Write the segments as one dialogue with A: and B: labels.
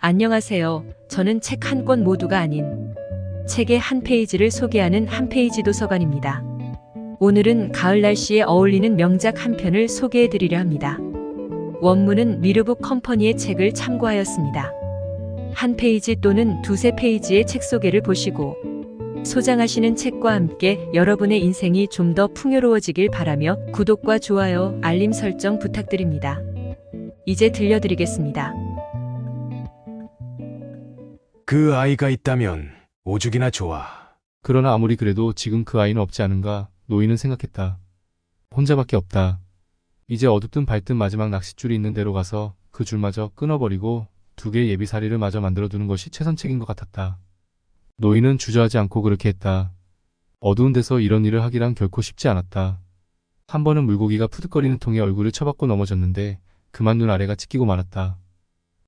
A: 안녕하세요. 저는 책 한 권 모두가 아닌 책의 한 페이지를 소개하는 한 페이지 도서관입니다. 오늘은 가을 날씨에 어울리는 명작 한 편을 소개해 드리려 합니다. 원문은 미르북 컴퍼니의 책을 참고하였습니다. 한 페이지 또는 두세 페이지의 책 소개를 보시고 소장하시는 책과 함께 여러분의 인생이 좀 더 풍요로워지길 바라며 구독과 좋아요, 알림 설정 부탁드립니다. 이제 들려드리겠습니다.
B: 그 아이가 있다면 오죽이나 좋아.
C: 그러나 아무리 그래도 지금 그 아이는 없지 않은가 노인은 생각했다. 혼자밖에 없다. 이제 어둡든 밝든 마지막 낚싯줄이 있는 데로 가서 그 줄마저 끊어버리고 두 개의 예비사리를 마저 만들어두는 것이 최선책인 것 같았다. 노인은 주저하지 않고 그렇게 했다. 어두운 데서 이런 일을 하기란 결코 쉽지 않았다. 한 번은 물고기가 푸득거리는 통에 얼굴을 쳐박고 넘어졌는데 그만 눈 아래가 찢기고 말았다.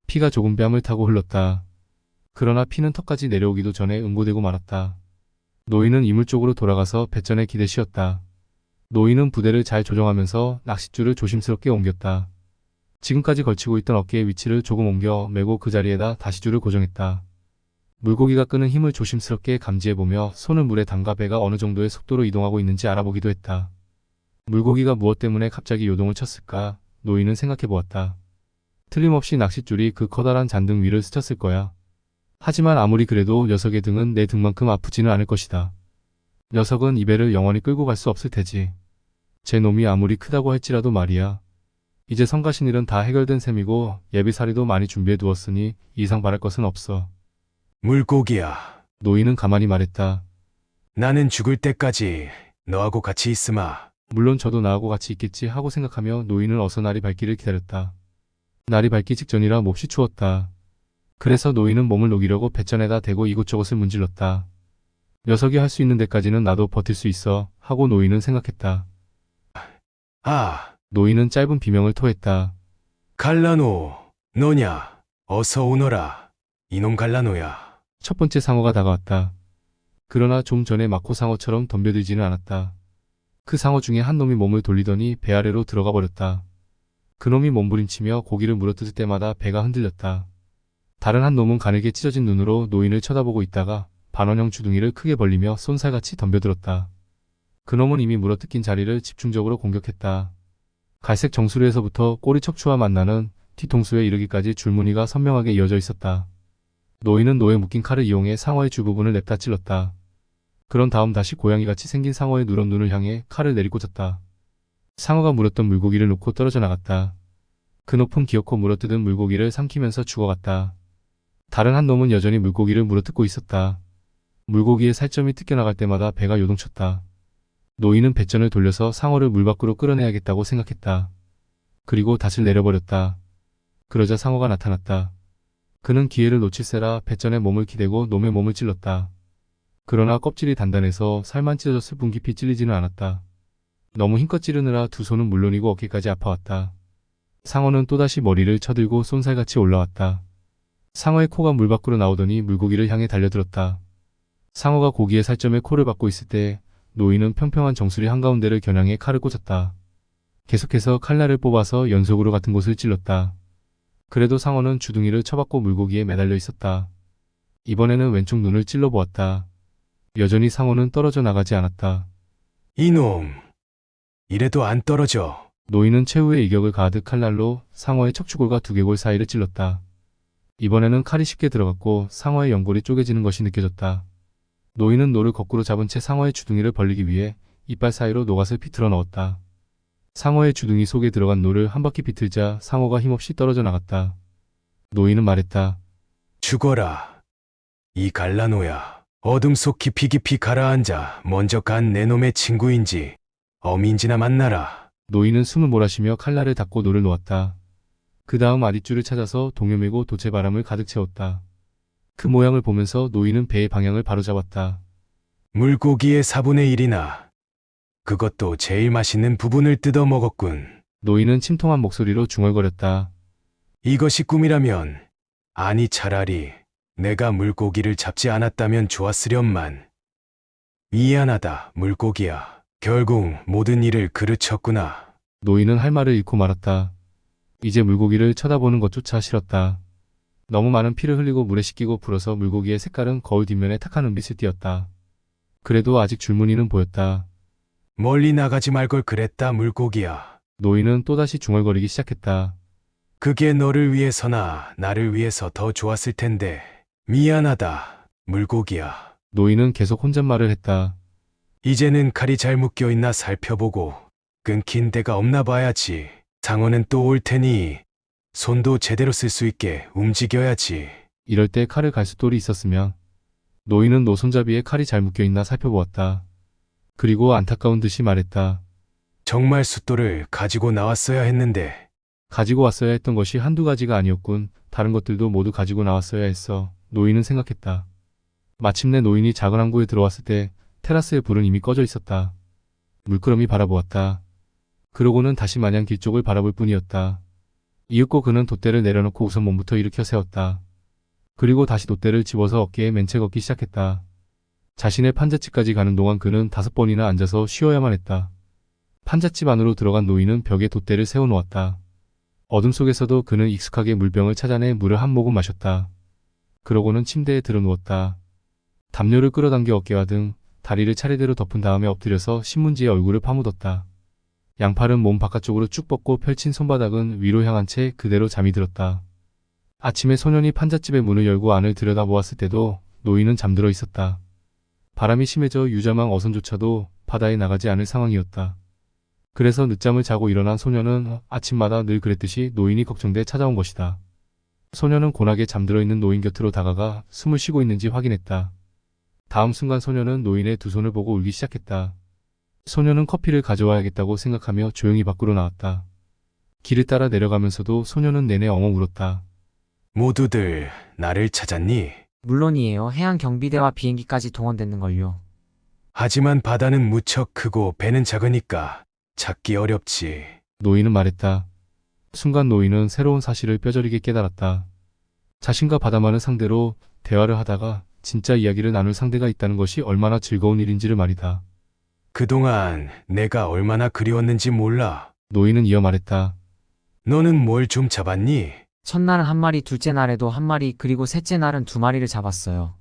C: 피가 조금 뺨을 타고 흘렀다. 그러나 피는 턱까지 내려오기도 전에 응고되고 말았다. 노인은 이물 쪽으로 돌아가서 뱃전에 기대 쉬었다. 노인은 부대를 잘 조정하면서 낚싯줄을 조심스럽게 옮겼다. 지금까지 걸치고 있던 어깨의 위치를 조금 옮겨 매고 그 자리에다 다시 줄을 고정했다. 물고기가 끄는 힘을 조심스럽게 감지해보며 손을 물에 담가 배가 어느 정도의 속도로 이동하고 있는지 알아보기도 했다. 물고기가 무엇 때문에 갑자기 요동을 쳤을까? 노인은 생각해보았다. 틀림없이 낚싯줄이 그 커다란 잔등 위를 스쳤을 거야. 하지만 아무리 그래도 녀석의 등은 내 등만큼 아프지는 않을 것이다. 녀석은 이 배를 영원히 끌고 갈 수 없을 테지. 제 놈이 아무리 크다고 할지라도 말이야. 이제 성가신 일은 다 해결된 셈이고 예비사리도 많이 준비해 두었으니 이상 바랄 것은 없어.
B: 물고기야.
C: 노인은 가만히 말했다.
B: 나는 죽을 때까지 너하고 같이 있으마.
C: 물론 저도 나하고 같이 있겠지 하고 생각하며 노인은 어서 날이 밝기를 기다렸다. 날이 밝기 직전이라 몹시 추웠다. 그래서 노인은 몸을 녹이려고 뱃전에다 대고 이곳저곳을 문질렀다. 녀석이 할 수 있는 데까지는 나도 버틸 수 있어 하고 노인은 생각했다. 노인은 짧은 비명을 토했다.
B: 갈라노, 너냐? 어서 오너라. 이놈 갈라노야.
C: 첫 번째 상어가 다가왔다. 그러나 좀 전에 마코 상어처럼 덤벼들지는 않았다. 그 상어 중에 한 놈이 몸을 돌리더니 배 아래로 들어가 버렸다. 그놈이 몸부림치며 고기를 물어뜯을 때마다 배가 흔들렸다. 다른 한 놈은 가늘게 찢어진 눈으로 노인을 쳐다보고 있다가 반원형 주둥이를 크게 벌리며 쏜살같이 덤벼들었다. 그놈은 이미 물어뜯긴 자리를 집중적으로 공격했다. 갈색 정수리에서부터 꼬리 척추와 만나는 뒤통수에 이르기까지 줄무늬가 선명하게 이어져 있었다. 노인은 노에 묶인 칼을 이용해 상어의 주부분을 냅다 찔렀다. 그런 다음 다시 고양이같이 생긴 상어의 누런 눈을 향해 칼을 내리꽂았다. 상어가 물었던 물고기를 놓고 떨어져 나갔다. 그 높은 기어코 물어뜯은 물고기를 삼키면서 죽어갔다. 다른 한 놈은 여전히 물고기를 물어뜯고 있었다. 물고기의 살점이 뜯겨나갈 때마다 배가 요동쳤다. 노인은 뱃전을 돌려서 상어를 물 밖으로 끌어내야겠다고 생각했다. 그리고 닷을 내려버렸다. 그러자 상어가 나타났다. 그는 기회를 놓칠세라 뱃전에 몸을 기대고 놈의 몸을 찔렀다. 그러나 껍질이 단단해서 살만 찢어졌을 뿐 깊이 찔리지는 않았다. 너무 힘껏 찌르느라 두 손은 물론이고 어깨까지 아파왔다. 상어는 또다시 머리를 쳐들고 쏜살같이 올라왔다. 상어의 코가 물 밖으로 나오더니 물고기를 향해 달려들었다. 상어가 고기의 살점에 코를 박고 있을 때 노인은 평평한 정수리 한가운데를 겨냥해 칼을 꽂았다. 계속해서 칼날을 뽑아서 연속으로 같은 곳을 찔렀다. 그래도 상어는 주둥이를 쳐박고 물고기에 매달려 있었다. 이번에는 왼쪽 눈을 찔러 보았다. 여전히 상어는 떨어져 나가지 않았다.
B: 이놈. 이래도 안 떨어져.
C: 노인은 최후의 이격을 가하듯 칼날로 상어의 척추골과 두개골 사이를 찔렀다. 이번에는 칼이 쉽게 들어갔고 상어의 연골이 쪼개지는 것이 느껴졌다. 노인은 노를 거꾸로 잡은 채 상어의 주둥이를 벌리기 위해 이빨 사이로 노갓을 비틀어 넣었다. 상어의 주둥이 속에 들어간 노를 한 바퀴 비틀자 상어가 힘없이 떨어져 나갔다. 노인은 말했다.
B: 죽어라. 이 갈라노야. 어둠 속 깊이 깊이 가라앉아 먼저 간 내 놈의 친구인지 어미인지나 만나라.
C: 노인은 숨을 몰아쉬며 칼날을 닫고 노를 놓았다. 그 다음 아랫줄을 찾아서 동요 메고 돛에 바람을 가득 채웠다. 그 모양을 보면서 노인은 배의 방향을 바로잡았다.
B: 물고기의 4분의 1이나. 그것도 제일 맛있는 부분을 뜯어 먹었군.
C: 노인은 침통한 목소리로 중얼거렸다.
B: 이것이 꿈이라면, 아니 차라리 내가 물고기를 잡지 않았다면 좋았으련만. 미안하다, 물고기야. 결국 모든 일을 그르쳤구나.
C: 노인은 할 말을 잃고 말았다. 이제 물고기를 쳐다보는 것조차 싫었다. 너무 많은 피를 흘리고 물에 씻기고 불어서 물고기의 색깔은 거울 뒷면에 탁한 은빛을 띠었다. 그래도 아직 줄무늬는 보였다.
B: 멀리 나가지 말 걸 그랬다, 물고기야.
C: 노인은 또다시 중얼거리기 시작했다.
B: 그게 너를 위해서나 나를 위해서 더 좋았을 텐데. 미안하다, 물고기야.
C: 노인은 계속 혼잣말을 했다.
B: 이제는 칼이 잘 묶여 있나 살펴보고 끊긴 데가 없나 봐야지. 상어는 또 올 테니 손도 제대로 쓸 수 있게 움직여야지.
C: 이럴 때 칼을 갈 숫돌이 있었으면. 노인은 노손잡이에 칼이 잘 묶여있나 살펴보았다. 그리고 안타까운 듯이 말했다.
B: 정말 숫돌을 가지고 나왔어야 했는데.
C: 가지고 왔어야 했던 것이 한두 가지가 아니었군. 다른 것들도 모두 가지고 나왔어야 했어. 노인은 생각했다. 마침내 노인이 작은 항구에 들어왔을 때 테라스의 불은 이미 꺼져 있었다. 물끄러미 바라보았다. 그러고는 다시 마냥 길 쪽을 바라볼 뿐이었다. 이윽고 그는 돛대를 내려놓고 우선 몸부터 일으켜 세웠다. 그리고 다시 돛대를 집어서 어깨에 맨 채 걷기 시작했다. 자신의 판잣집까지 가는 동안 그는 5번이나 앉아서 쉬어야만 했다. 판잣집 안으로 들어간 노인은 벽에 돛대를 세워놓았다. 어둠 속에서도 그는 익숙하게 물병을 찾아내 물을 한 모금 마셨다. 그러고는 침대에 들어누웠다. 담요를 끌어당겨 어깨와 등, 다리를 차례대로 덮은 다음에 엎드려서 신문지에 얼굴을 파묻었다. 양팔은 몸 바깥쪽으로 쭉 뻗고 펼친 손바닥은 위로 향한 채 그대로 잠이 들었다. 아침에 소년이 판잣집의 문을 열고 안을 들여다보았을 때도 노인은 잠들어 있었다. 바람이 심해져 유자망 어선조차도 바다에 나가지 않을 상황이었다. 그래서 늦잠을 자고 일어난 소년은 아침마다 늘 그랬듯이 노인이 걱정돼 찾아온 것이다. 소년은 곤하게 잠들어 있는 노인 곁으로 다가가 숨을 쉬고 있는지 확인했다. 다음 순간 소년은 노인의 두 손을 보고 울기 시작했다. 소년은 커피를 가져와야겠다고 생각하며 조용히 밖으로 나왔다. 길을 따라 내려가면서도 소년은 내내 엉엉 울었다.
B: 모두들 나를 찾았니?
D: 물론이에요. 해양 경비대와 비행기까지 동원됐는걸요.
B: 하지만 바다는 무척 크고 배는 작으니까 찾기 어렵지.
C: 노인은 말했다. 순간 노인은 새로운 사실을 뼈저리게 깨달았다. 자신과 바다만을 상대로 대화를 하다가 진짜 이야기를 나눌 상대가 있다는 것이 얼마나 즐거운 일인지를 말이다.
B: 그동안 내가 얼마나 그리웠는지 몰라.
C: 노인은 이어 말했다.
B: 너는 뭘 좀 잡았니?
D: 첫날은 한 마리, 둘째 날에도 한 마리, 그리고 셋째 날은 2마리를 잡았어요.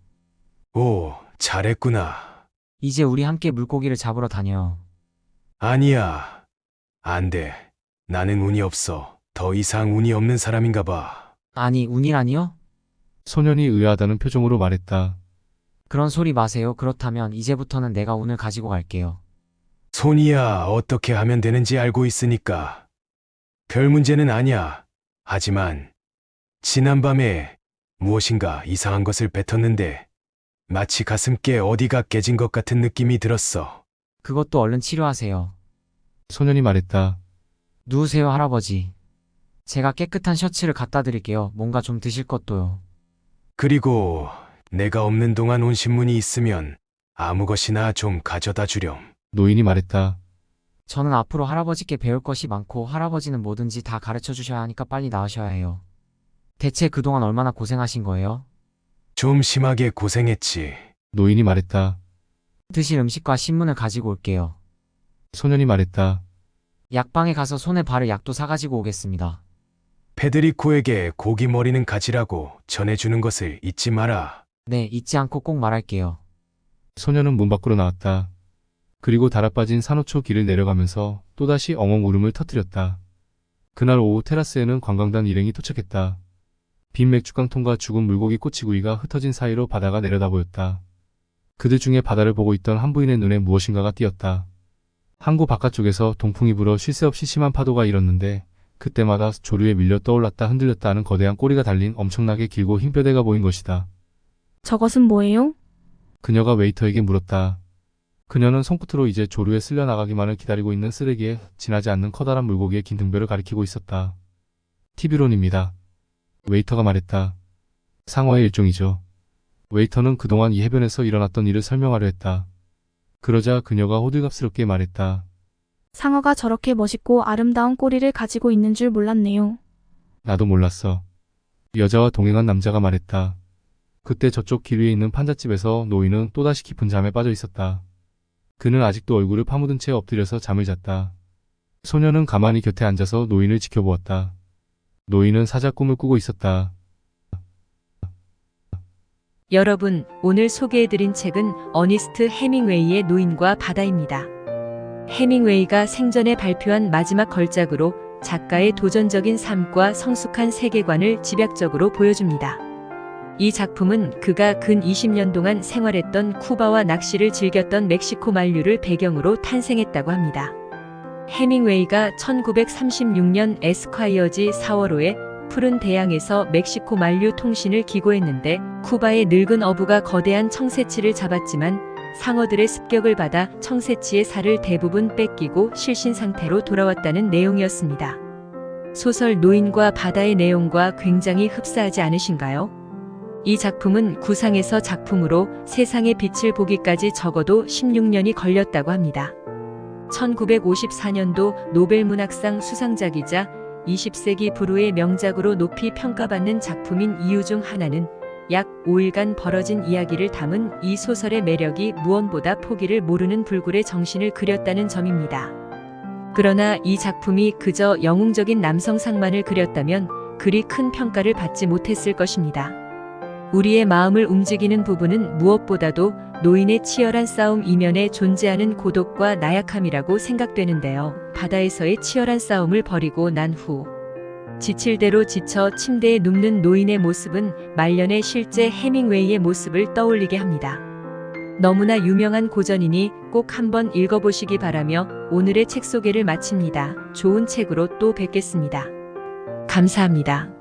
B: 오, 잘했구나.
D: 이제 우리 함께 물고기를 잡으러 다녀요.
B: 아니야. 안 돼. 나는 운이 없어. 더 이상 운이 없는 사람인가 봐.
D: 아니, 운이라니요?
C: 소년이 의아하다는 표정으로 말했다.
D: 그런 소리 마세요. 그렇다면 이제부터는 내가 운을 가지고 갈게요.
B: 손이야, 어떻게 하면 되는지 알고 있으니까. 별 문제는 아니야. 하지만 지난밤에 무엇인가 이상한 것을 뱉었는데 마치 가슴께 어디가 깨진 것 같은 느낌이 들었어.
D: 그것도 얼른 치료하세요.
C: 소년이 말했다.
D: 누우세요, 할아버지. 제가 깨끗한 셔츠를 갖다 드릴게요. 뭔가 좀 드실 것도요.
B: 그리고 내가 없는 동안 온 신문이 있으면 아무 것이나 좀 가져다 주렴.
C: 노인이 말했다.
D: 저는 앞으로 할아버지께 배울 것이 많고 할아버지는 뭐든지 다 가르쳐 주셔야 하니까 빨리 나으셔야 해요. 대체 그동안 얼마나 고생하신 거예요?
B: 좀 심하게 고생했지.
C: 노인이 말했다.
D: 드실 음식과 신문을 가지고 올게요.
C: 소년이 말했다.
D: 약방에 가서 손에 바를 약도 사가지고 오겠습니다.
B: 페드리코에게 고기 머리는 가지라고 전해주는 것을 잊지 마라.
D: 네, 잊지 않고 꼭 말할게요.
C: 소년은 문 밖으로 나왔다. 그리고 달아빠진 산호초 길을 내려가면서 또다시 엉엉 울음을 터뜨렸다. 그날 오후 테라스에는 관광단 일행이 도착했다. 빈 맥주깡통과 죽은 물고기 꼬치구이가 흩어진 사이로 바다가 내려다 보였다. 그들 중에 바다를 보고 있던 한 부인의 눈에 무엇인가가 띄었다. 항구 바깥쪽에서 동풍이 불어 쉴 새 없이 심한 파도가 일었는데 그때마다 조류에 밀려 떠올랐다 흔들렸다 하는 거대한 꼬리가 달린 엄청나게 길고 흰 뼈대가 보인 것이다.
E: 저것은 뭐예요?
C: 그녀가 웨이터에게 물었다. 그녀는 손끝으로 이제 조류에 쓸려 나가기만을 기다리고 있는 쓰레기에 지나지 않는 커다란 물고기의 긴 등뼈를 가리키고 있었다. 티비론입니다. 웨이터가 말했다. 상어의 일종이죠. 웨이터는 그동안 이 해변에서 일어났던 일을 설명하려 했다. 그러자 그녀가 호들갑스럽게 말했다.
E: 상어가 저렇게 멋있고 아름다운 꼬리를 가지고 있는 줄 몰랐네요.
C: 나도 몰랐어. 여자와 동행한 남자가 말했다. 그때 저쪽 길 위에 있는 판잣집에서 노인은 또다시 깊은 잠에 빠져 있었다. 그는 아직도 얼굴을 파묻은 채 엎드려서 잠을 잤다. 소년은 가만히 곁에 앉아서 노인을 지켜보았다. 노인은 사자 꿈을 꾸고 있었다.
A: 여러분, 오늘 소개해드린 책은 어니스트 해밍웨이의 노인과 바다입니다. 해밍웨이가 생전에 발표한 마지막 걸작으로 작가의 도전적인 삶과 성숙한 세계관을 집약적으로 보여줍니다. 이 작품은 그가 근 20년 동안 생활했던 쿠바와 낚시를 즐겼던 멕시코 만류를 배경으로 탄생했다고 합니다. 해밍웨이가 1936년 에스콰이어지 4월호에 푸른 대양에서 멕시코 만류 통신을 기고했는데 쿠바의 늙은 어부가 거대한 청새치를 잡았지만 상어들의 습격을 받아 청새치의 살을 대부분 뺏기고 실신 상태로 돌아왔다는 내용이었습니다. 소설 노인과 바다의 내용과 굉장히 흡사하지 않으신가요? 이 작품은 구상에서 작품으로 세상의 빛을 보기까지 적어도 16년이 걸렸다고 합니다. 1954년도 노벨문학상 수상작이자 20세기 불후의 명작으로 높이 평가받는 작품인 이유 중 하나는 약 5일간 벌어진 이야기를 담은 이 소설의 매력이 무언보다 포기를 모르는 불굴의 정신을 그렸다는 점입니다. 그러나 이 작품이 그저 영웅적인 남성상만을 그렸다면 그리 큰 평가를 받지 못했을 것입니다. 우리의 마음을 움직이는 부분은 무엇보다도 노인의 치열한 싸움 이면에 존재하는 고독과 나약함이라고 생각되는데요. 바다에서의 치열한 싸움을 벌이고 난 후 지칠 대로 지쳐 침대에 눕는 노인의 모습은 말년의 실제 해밍웨이의 모습을 떠올리게 합니다. 너무나 유명한 고전이니 꼭 한번 읽어보시기 바라며 오늘의 책 소개를 마칩니다. 좋은 책으로 또 뵙겠습니다. 감사합니다.